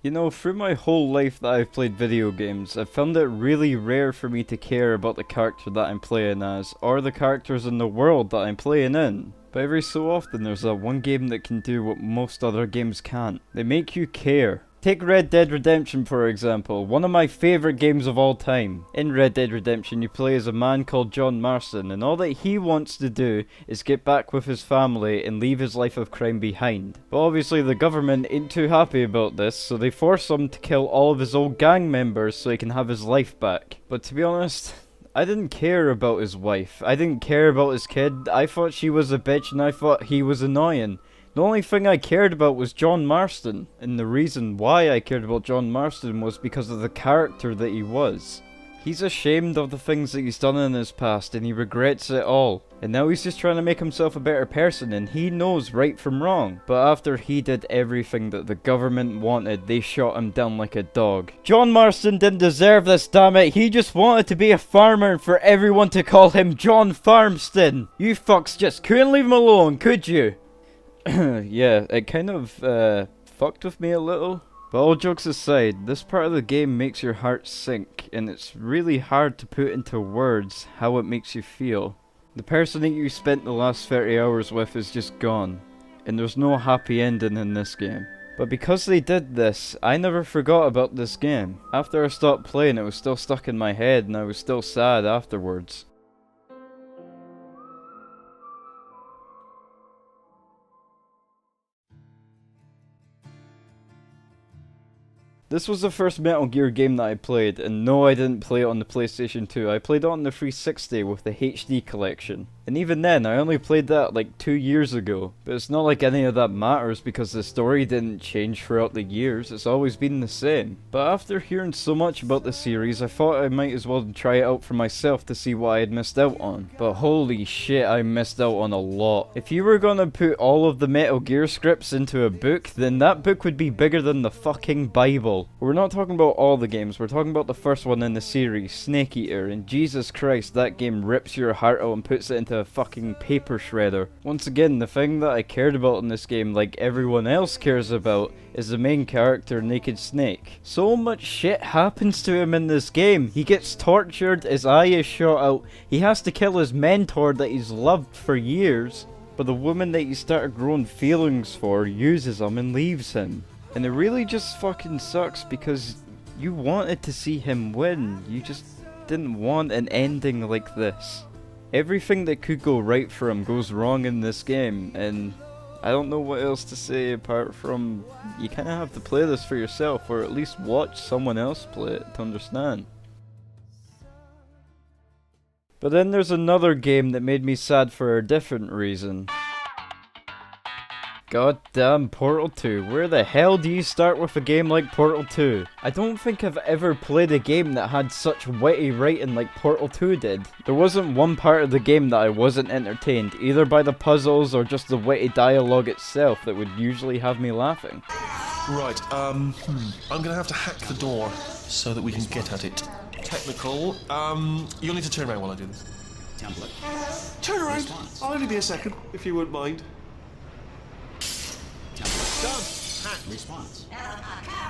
You know, through my whole life that I've played video games, I've found it really rare for me to care about the character that I'm playing as, or the characters in the world that I'm playing in. But every so often there's that one game that can do what most other games can't. They make you care. Take Red Dead Redemption for example, one of my favourite games of all time. In Red Dead Redemption you play as a man called John Marston, and all that he wants to do is get back with his family and leave his life of crime behind. But obviously the government ain't too happy about this, so they force him to kill all of his old gang members so he can have his life back. But to be honest, I didn't care about his wife. I didn't care about his kid. I thought she was a bitch and I thought he was annoying. The only thing I cared about was John Marston, and the reason why I cared about John Marston was because of the character that he was. He's ashamed of the things that he's done in his past and he regrets it all. And now he's just trying to make himself a better person and he knows right from wrong. But after he did everything that the government wanted, they shot him down like a dog. John Marston didn't deserve this, damn it. He just wanted to be a farmer and for everyone to call him John Farmston. You fucks just couldn't leave him alone, could you? Yeah, it kind of fucked with me a little. But all jokes aside, this part of the game makes your heart sink, and it's really hard to put into words how it makes you feel. The person that you spent the last 30 hours with is just gone, and there's no happy ending in this game. But because they did this, I never forgot about this game. After I stopped playing, it was still stuck in my head, and I was still sad afterwards. This was the first Metal Gear game that I played, and no, I didn't play it on the PlayStation 2, I played it on the 360 with the HD collection. And even then, I only played that like 2 years ago. But it's not like any of that matters because the story didn't change throughout the years, it's always been the same. But after hearing so much about the series, I thought I might as well try it out for myself to see what I had missed out on. But holy shit, I missed out on a lot. If you were gonna put all of the Metal Gear scripts into a book, then that book would be bigger than the fucking Bible. We're not talking about all the games, we're talking about the first one in the series, Snake Eater, and Jesus Christ, that game rips your heart out and puts it into a fucking paper shredder. Once again, the thing that I cared about in this game, like everyone else cares about, is the main character, Naked Snake. So much shit happens to him in this game. He gets tortured, his eye is shot out, he has to kill his mentor that he's loved for years, but the woman that he started growing feelings for uses him and leaves him. And it really just fucking sucks because you wanted to see him win. You just didn't want an ending like this. Everything that could go right for him goes wrong in this game, and I don't know what else to say apart from you kind of have to play this for yourself, or at least watch someone else play it to understand. But then there's another game that made me sad for a different reason. Goddamn Portal 2, where the hell do you start with a game like Portal 2? I don't think I've ever played a game that had such witty writing like Portal 2 did. There wasn't one part of the game that I wasn't entertained, either by the puzzles or just the witty dialogue itself that would usually have me laughing. Right, I'm gonna have to hack the door so that we can get at it. Technical, you'll need to turn around while I do this. Template. Turn around, I'll only be a second, if you wouldn't mind. Done. Response.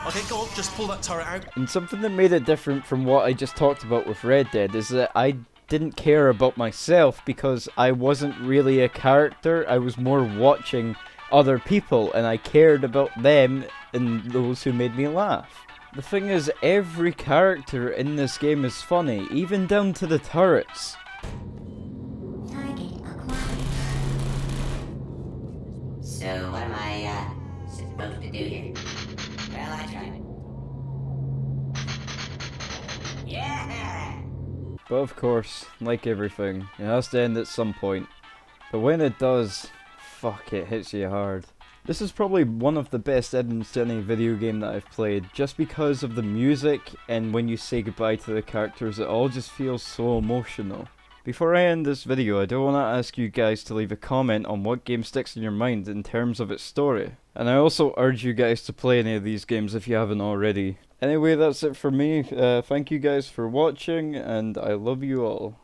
Okay, go on, just pull that turret out. And something that made it different from what I just talked about with Red Dead is that I didn't care about myself because I wasn't really a character, I was more watching other people and I cared about them and those who made me laugh. The thing is, every character in this game is funny, even down to the turrets. Target acquired. So what am I, supposed to do here? Well, I tried. Yeah! But of course, like everything, it has to end at some point. But when it does, fuck, it hits you hard. This is probably one of the best endings to any video game that I've played, just because of the music and when you say goodbye to the characters, it all just feels so emotional. Before I end this video, I do want to ask you guys to leave a comment on what game sticks in your mind in terms of its story. And I also urge you guys to play any of these games if you haven't already. Anyway, that's it for me. Thank you guys for watching, and I love you all.